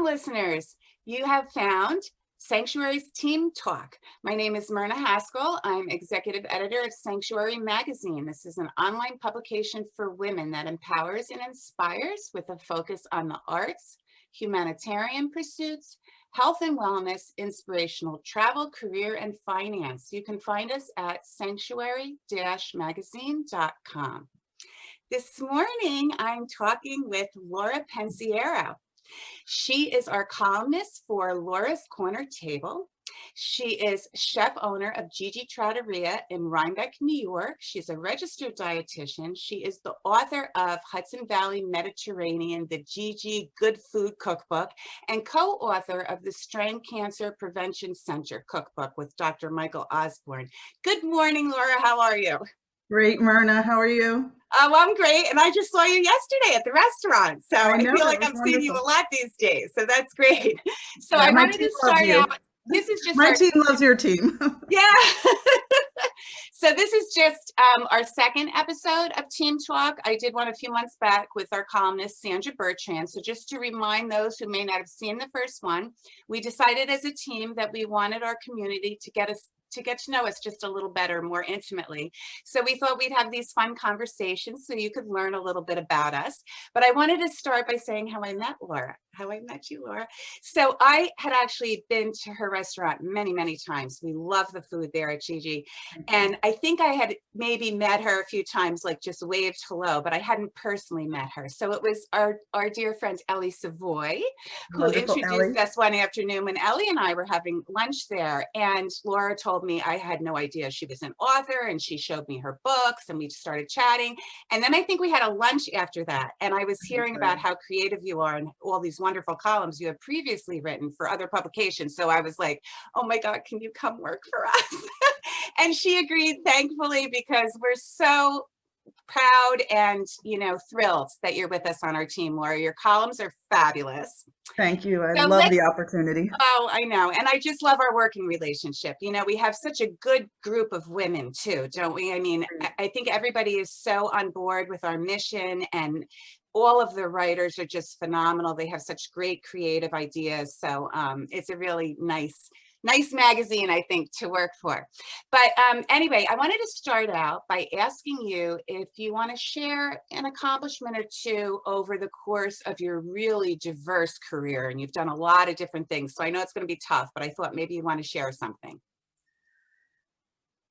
listeners. You have found Sanctuary's Team Talk. My name is Myrna Haskell. I'm executive editor of Sanctuary Magazine. This is an online publication for women that empowers and inspires with a focus on the arts, humanitarian pursuits, health and wellness, inspirational travel, career, and finance. You can find us at sanctuary-magazine.com. This morning, I'm talking with Laura Pensiero. She is our columnist for Laura's Corner Table. She is chef owner of Gigi Trattoria in Rhinebeck, New York. She's a registered dietitian. She is the author of Hudson Valley Mediterranean, the Gigi Good Food Cookbook, and co-author of the Strain Cancer Prevention Center Cookbook with Dr. Michael Osborne. Good morning, Laura. How are you? Great, Myrna. How are you? Oh, I'm great. And I just saw you yesterday at the restaurant. So I feel like I'm seeing you a wonderful. lot these days. So that's great. So Yeah, I wanted to start out. This is just my team loves your team. Yeah. So this is just our second episode of Team Talk. I did one a few months back with our columnist, Sandra Bertrand. So just to remind those who may not have seen the first one, we decided as a team that we wanted our community to get to know us just a little better, more intimately. So we thought we'd have these fun conversations so you could learn a little bit about us. But I wanted to start by saying how I met Laura, how I met you, Laura. So I had actually been to her restaurant many, many times. We love the food there at Gigi. And I think I had maybe met her a few times, like just waved hello, but I hadn't personally met her. So it was our dear friend, Ellie Savoy, who Wonderful, introduced us one afternoon when Ellie and I were having lunch there. And Laura told me I had no idea she was an author, and she showed me her books and we just started chatting. And then I think we had a lunch after that. And I was hearing about how creative you are and all these wonderful columns you have previously written for other publications. So I was like, oh my God, can you come work for us? And she agreed, thankfully, because we're so proud and, thrilled that you're with us on our team, Laura. Your columns are fabulous. Thank you. I love the opportunity. Oh, I know. And I just love our working relationship. We have such a good group of women too, don't we? I mean, I think everybody is so on board with our mission, and all of the writers are just phenomenal. They have such great creative ideas. So it's a really nice magazine, I think, to work for. But anyway, I wanted to start out by asking you if you want to share an accomplishment or two over the course of your really diverse career. And you've done a lot of different things. So I know it's going to be tough, but I thought maybe you want to share something.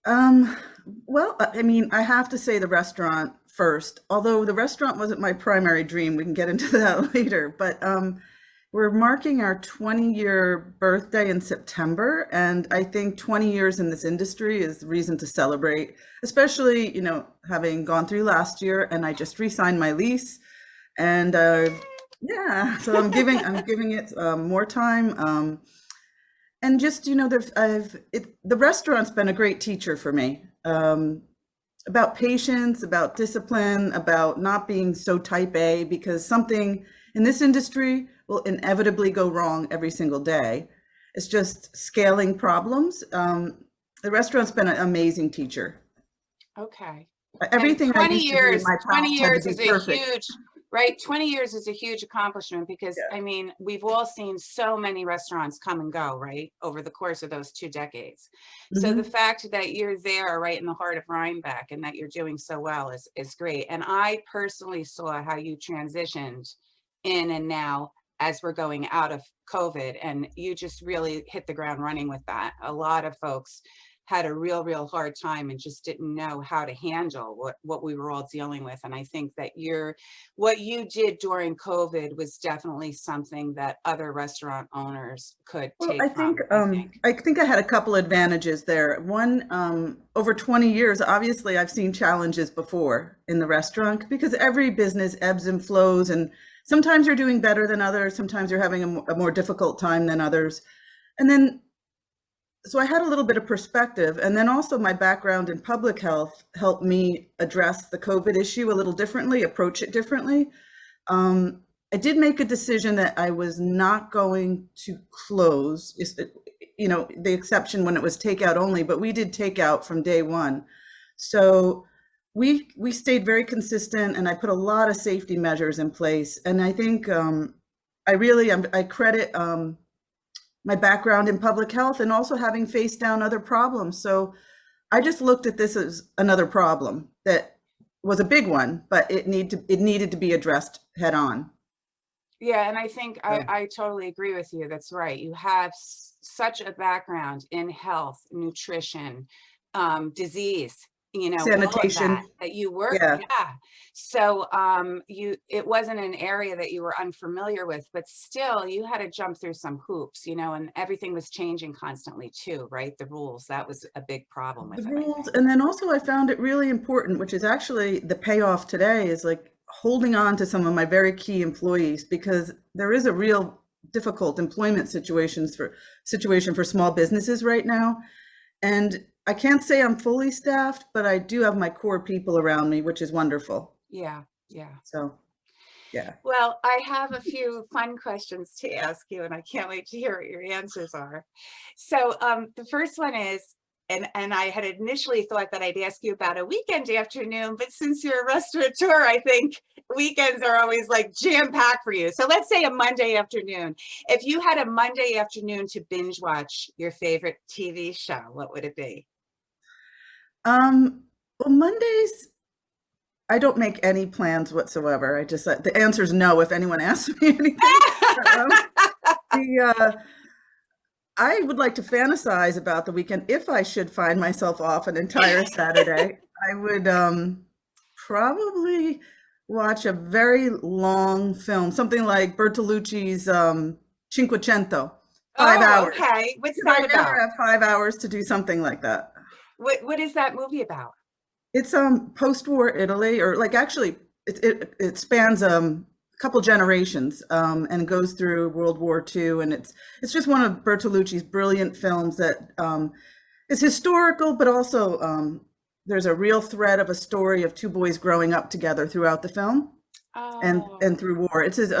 Well, I mean, I have to say the restaurant first, although the restaurant wasn't my primary dream. We can get into that later, but we're marking our 20-year birthday in September, and I think 20 years in this industry is reason to celebrate, especially, having gone through last year, and I just re-signed my lease, and yeah, so I'm giving it more time, and just, the restaurant's been a great teacher for me, about patience, about discipline, about not being so type A, because something in this industry will inevitably go wrong every single day. It's just scaling problems. The restaurant's been an amazing teacher. Okay. Everything 20 years, in my 20 years is perfect. a huge, right? 20 years is a huge accomplishment because, yeah. I mean, we've all seen so many restaurants come and go, right, over the course of those 2 decades. Mm-hmm. So the fact that you're there right in the heart of Rhinebeck and that you're doing so well is great. And I personally saw how you transitioned in and now as we're going out of COVID, and you just really hit the ground running with that. A lot of folks had a real hard time and just didn't know how to handle what we were all dealing with. And I think that what you did during COVID was definitely something that other restaurant owners could take from. I think I had a couple advantages there. One, over 20 years, obviously I've seen challenges before in the restaurant because every business ebbs and flows, and sometimes you're doing better than others. Sometimes you're having a more difficult time than others. And then, so I had a little bit of perspective. And then also my background in public health helped me address the COVID issue a little differently, approach it differently. I did make a decision that I was not going to close, the exception when it was takeout only, but we did takeout from day one. So we stayed very consistent, and I put a lot of safety measures in place. And I think I credit my background in public health and also having faced down other problems. So I just looked at this as another problem that was a big one, but it needed to be addressed head on. Yeah, and I think So I totally agree with you. That's right. You have such a background in health, nutrition, disease, all of sanitation, that you work. yeah. Yeah. So it wasn't an area that you were unfamiliar with, but still you had to jump through some hoops, and everything was changing constantly too, right? The rules, that was a big problem The with it, I rules, think. and then also I found it really important, which is actually the payoff today, is like holding on to some of my very key employees, because there is a real difficult employment situation for small businesses right now. And I can't say I'm fully staffed, but I do have my core people around me, which is wonderful. Yeah, yeah. So, yeah. Well, I have a few fun questions to ask you, and I can't wait to hear what your answers are. So the first one is, and I had initially thought that I'd ask you about a weekend afternoon, but since you're a restaurateur, I think weekends are always like jam-packed for you. So let's say a Monday afternoon. If you had a Monday afternoon to binge watch your favorite TV show, what would it be? Well, Mondays, I don't make any plans whatsoever. I just, the answer is no if anyone asks me anything. Um, the, I would like to fantasize about the weekend. If I should find myself off an entire Saturday, I would probably watch a very long film, something like Bertolucci's Cinquecento, 5 hours. Okay. What's Because I that never about? have 5 hours to do something like that. What is that movie about? It's post-war Italy, or like actually it spans a couple generations, and goes through World War II, and it's just one of Bertolucci's brilliant films that is historical, but also there's a real thread of a story of two boys growing up together throughout the film and Oh, through war. It's his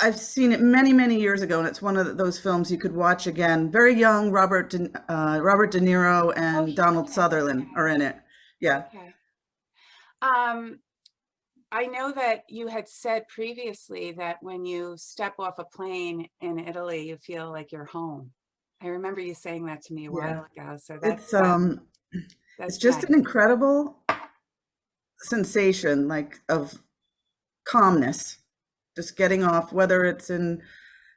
I've seen it many, many years ago, and it's one of those films you could watch again. Very young Robert De Niro oh, and he's in Donald it. Sutherland are in it. Yeah. Okay. Um, I know that you had said previously that when you step off a plane in Italy, you feel like you're home. I remember you saying that to me a Yeah. while ago. So It's it's that's just an nice. incredible sensation, like of calmness, just getting off, whether it's in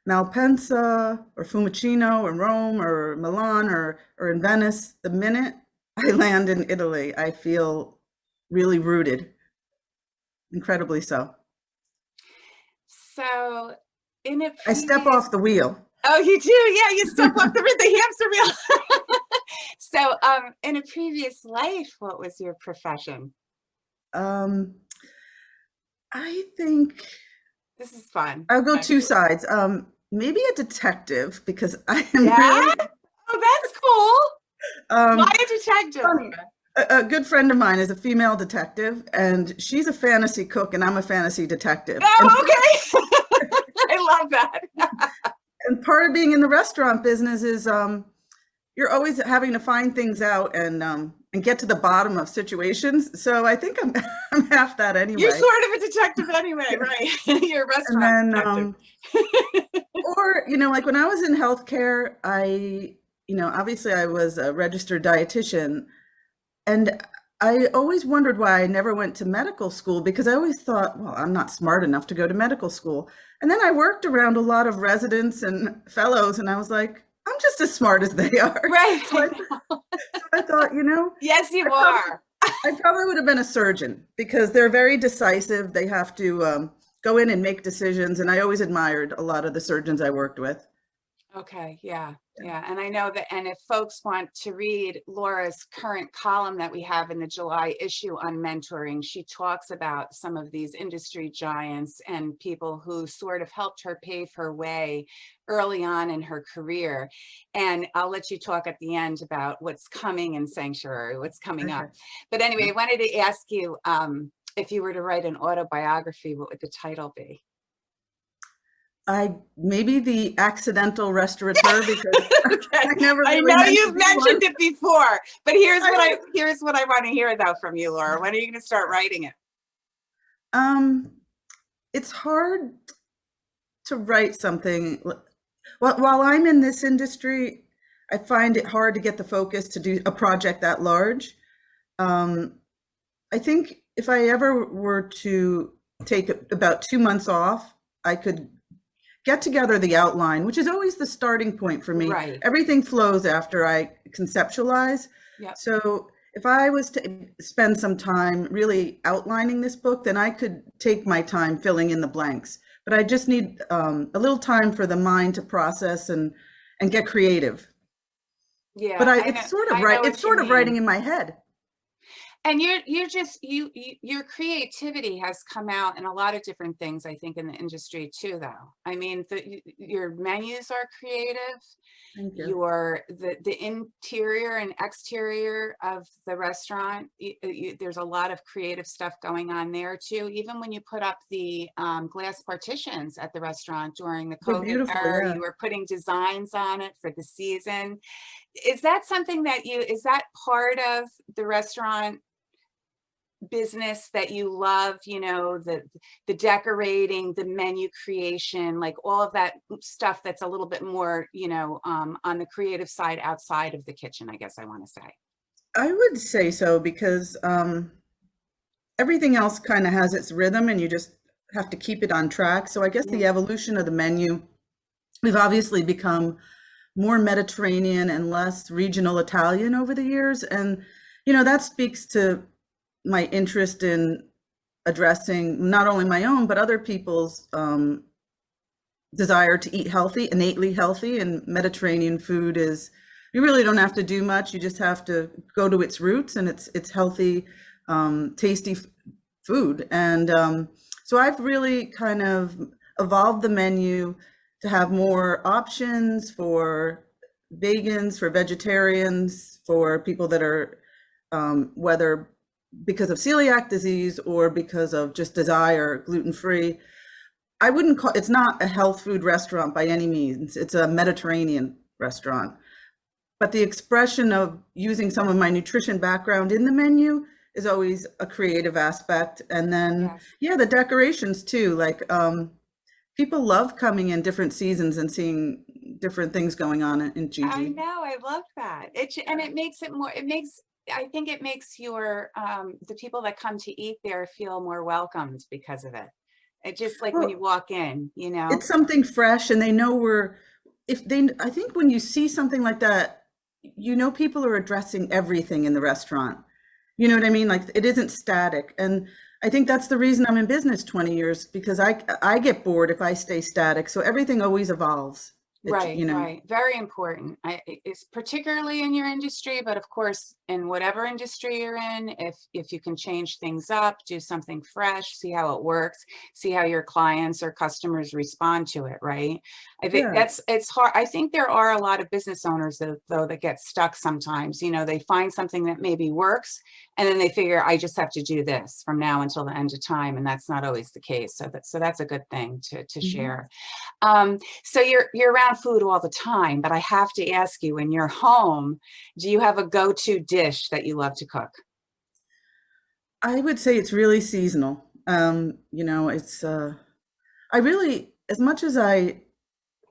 Malpensa or Fiumicino or Rome or Milan or in Venice. The minute I land in Italy, I feel really rooted, incredibly so. So in a I step previous, off the wheel. oh, you do? Yeah, you step off the hamster wheel. So in a previous life, what was your profession? Um, I think This is fun, I'll go two actually. sides. Maybe a detective, because I am Yeah? really Oh, that's cool. Why um, a detective? funny. A good friend of mine is a female detective, and she's a fantasy cook, and I'm a fantasy detective. Oh, okay. I love that. And part of being in the restaurant business is you're always having to find things out and get to the bottom of situations. So I think I'm I'm half that You're anyway. sort of a detective anyway, right? You're a And restaurant then detective. or like when I was in healthcare, obviously I was a registered dietitian, and I always wondered why I never went to medical school, because I always thought, well, I'm not smart enough to go to medical school. And then I worked around a lot of residents and fellows, and I was like, I'm just as smart as they are. So Right. I thought, Yes, you I probably, are. I probably would have been a surgeon, because they're very decisive. They have to go in and make decisions. And I always admired a lot of the surgeons I worked with. Okay, yeah, yeah. And I know that, and if folks want to read Laura's current column that we have in the July issue on mentoring, she talks about some of these industry giants and people who sort of helped her pave her way early on in her career. And I'll let you talk at the end about what's coming in Sanctuary, what's coming up. Okay. But anyway, I wanted to ask you, if you were to write an autobiography, what would the title be? I maybe the accidental restaurateur, because Okay. I never I really know meant to you've be one. mentioned it before, but I, here's what I want to hear though from you, Laura. When are you going to start writing it? um, it's hard. to write something, while I'm in this industry, I find it hard to get the focus to do a project that large. Um, I think if I ever were to take about 2 months off, I could get together the outline, which is always the starting point for me. Right. Everything flows after I conceptualize. Yep. So if I was to spend some time really outlining this book, then I could take my time filling in the blanks. But I just need a little time for the mind to process and get creative. But Yeah, I know it's what you sort of writing mean. in my head. And you're just your creativity has come out in a lot of different things, I think, in the industry too, though. I mean, your menus are creative. Thank you. The interior and exterior of the restaurant, there's a lot of creative stuff going on there too. Even when you put up the glass partitions at the restaurant during the They're COVID beautiful, era, yeah. you were putting designs on it for the season. Is that something that is that part of the restaurant business that you love, the decorating, the menu creation, like all of that stuff that's a little bit more, on the creative side outside of the kitchen, I guess I want to say. I would say so because everything else kind of has its rhythm and you just have to keep it on track. So I guess the evolution of the menu, we've obviously become more Mediterranean and less regional Italian over the years. And, that speaks to my interest in addressing not only my own, but other people's desire to eat healthy, innately healthy. And Mediterranean food is, you really don't have to do much. You just have to go to its roots, and it's healthy, tasty food. And so I've really kind of evolved the menu to have more options for vegans, for vegetarians, for people that are, whether because of celiac disease or because of just desire, gluten-free. I wouldn't call, it's not a health food restaurant by any means. It's a Mediterranean restaurant. But the expression of using some of my nutrition background in the menu is always a creative aspect. And then, Yes. yeah, the decorations too. Like people love coming in different seasons and seeing different things going on in Gigi. I know, I love that. And it makes it more, I think it makes the people that come to eat there feel more welcomed because of it. It just like when you walk in, It's something fresh, and they know I think when you see something like that, people are addressing everything in the restaurant. You know what I mean? Like it isn't static. And I think that's the reason I'm in business 20 years, because I get bored if I stay static. So everything always evolves. Right, right. Very important. It's particularly in your industry, but of course, in whatever industry you're in, if you can change things up, do something fresh, see how it works, see how your clients or customers respond to it, right? I think it's hard. I think there are a lot of business owners though that get stuck sometimes. They find something that maybe works, and then they figure, I just have to do this from now until the end of time, and that's not always the case. So that's a good thing to share. So you're around food all the time, but I have to ask you, in your home, do you have a go-to dish that you love to cook? I would say it's really seasonal. It's I really, as much as I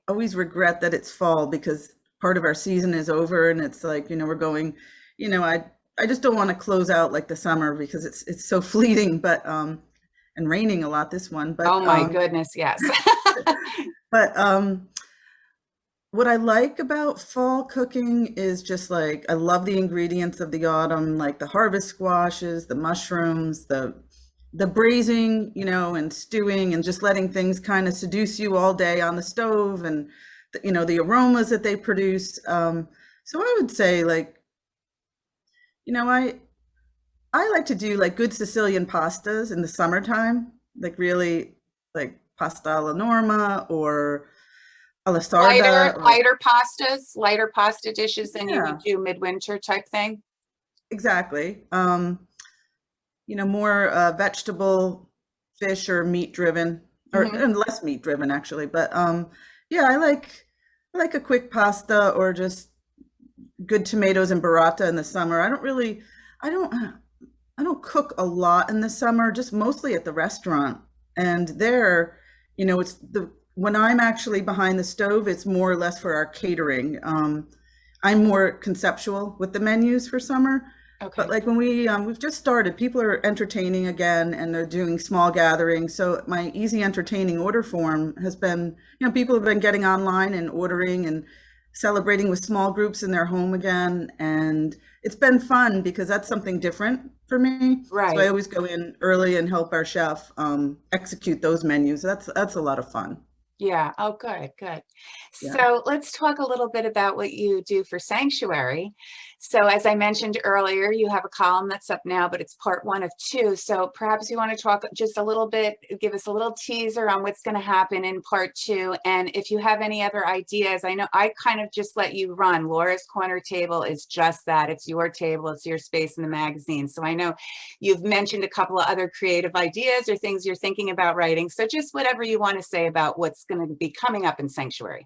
always regret that it's fall, because part of our season is over and it's like, we're going, I just don't want to close out like the summer because it's so fleeting, but and raining a lot this one, but oh my goodness, yes. But what I like about fall cooking is just like, I love the ingredients of the autumn, like the harvest squashes, the mushrooms, the braising, and stewing, and just letting things kind of seduce you all day on the stove, and the aromas that they produce. So I would say, like, I like to do like good Sicilian pastas in the summertime, like really like pasta alla norma or alla sarda. Lighter pasta dishes than you would do midwinter type thing. Exactly. More vegetable, fish or meat driven, or and less meat driven actually. But yeah, I like a quick pasta or just good tomatoes and burrata in the summer. I don't cook a lot in the summer, just mostly at the restaurant. And there, it's when I'm actually behind the stove, it's more or less for our catering. I'm more conceptual with the menus for summer. But Okay. like when we've just started, people are entertaining again and they're doing small gatherings. So my easy entertaining order form has been, people have been getting online and ordering and celebrating with small groups in their home again. And it's been fun because that's something different for me. So I Right. always go in early and help our chef execute those menus. That's a lot of fun. Yeah. Oh, good, good. Yeah. So let's talk a little bit about what you do for Sanctuary. So as I mentioned earlier, you have a column that's up now, but it's part 1 of 2. So perhaps you want to talk just a little bit, give us a little teaser on what's going to happen in part 2. And if you have any other ideas, I know I kind of just let you run. Laura's Corner Table is just that. It's your table, it's your space in the magazine. So I know you've mentioned a couple of other creative ideas or things you're thinking about writing. So just whatever you want to say about what's going to be coming up in Sanctuary.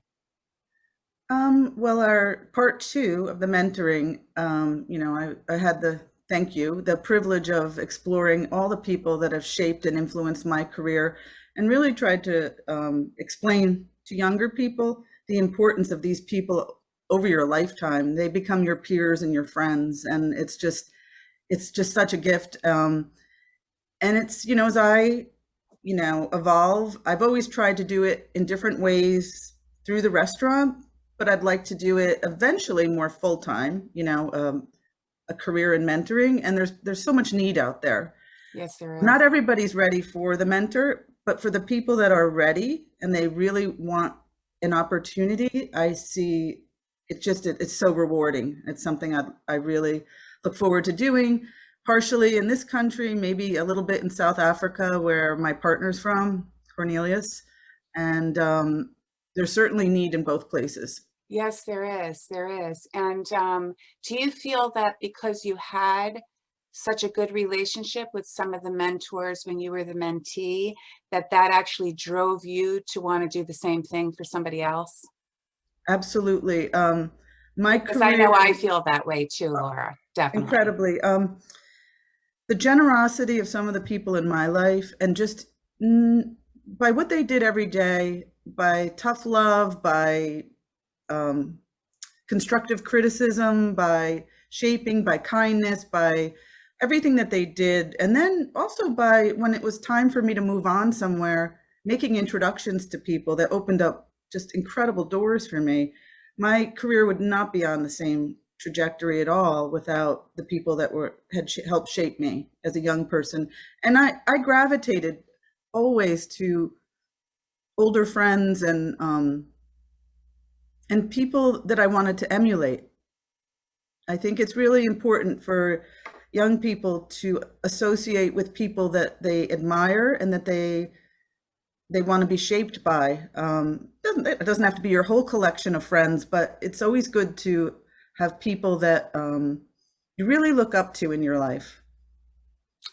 Well, our part 2 of the mentoring, I had the privilege of exploring all the people that have shaped and influenced my career and really tried to explain to younger people the importance of these people over your lifetime. They become your peers and your friends, and it's just such a gift. And it's, as I, evolve, I've always tried to do it in different ways through the restaurant, but I'd like to do it eventually more full time, a career in mentoring. And there's so much need out there. Yes, there is. Not everybody's ready for the mentor, but for the people that are ready and they really want an opportunity, I see it's so rewarding. It's something I really look forward to doing, partially in this country, maybe a little bit in South Africa, where my partner's from, Cornelius. And there's certainly need in both places. Yes, there is. There is. And do you feel that because you had such a good relationship with some of the mentors when you were the mentee, that that actually drove you to want to do the same thing for somebody else? Absolutely. My Because I know I career, feel that way too, Laura. Definitely. incredibly. The generosity of some of the people in my life, and just by what they did every day, by tough love, by um, constructive criticism, by shaping, by kindness, by everything that they did. And then also by when it was time for me to move on somewhere, making introductions to people that opened up just incredible doors for me. My career would not be on the same trajectory at all without the people that had helped shape me as a young person. And I gravitated always to older friends and people that I wanted to emulate. I think it's really important for young people to associate with people that they admire and that they want to be shaped by. It doesn't have to be your whole collection of friends, but it's always good to have people that you really look up to in your life.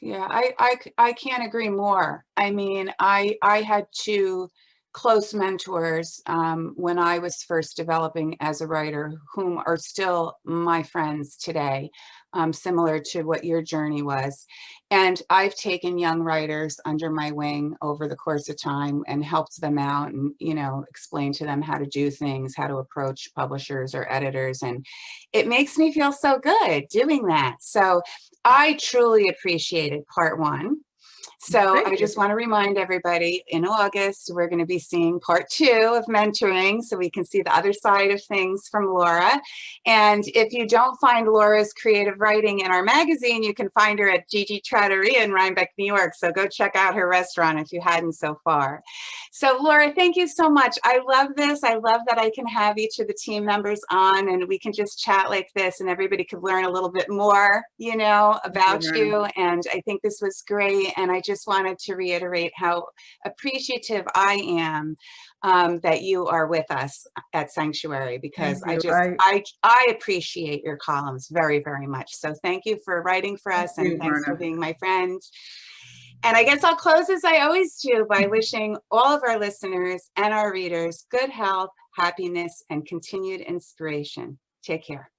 Yeah, I can't agree more. I mean, I had 2 close mentors when I was first developing as a writer, whom are still my friends today, similar to what your journey was. And I've taken young writers under my wing over the course of time and helped them out and, explain to them how to do things, how to approach publishers or editors. And it makes me feel so good doing that. So I truly appreciated part 1. So I Thank you. just want to remind everybody in August, we're going to be seeing part 2 of mentoring so we can see the other side of things from Laura. And if you don't find Laura's creative writing in our magazine, you can find her at Gigi Trattoria in Rhinebeck, New York. So go check out her restaurant if you hadn't so far. So Laura, thank you so much. I love this. I love that I can have each of the team members on and we can just chat like this and everybody could learn a little bit more, about you. And I think this was great. And I just wanted to reiterate how appreciative I am that you are with us at Sanctuary, because Thank you. I appreciate your columns very, very much. So thank you for writing for Thank us and you, thanks for Myrna. being my friend. And I guess I'll close as I always do by wishing all of our listeners and our readers good health, happiness, and continued inspiration. Take care.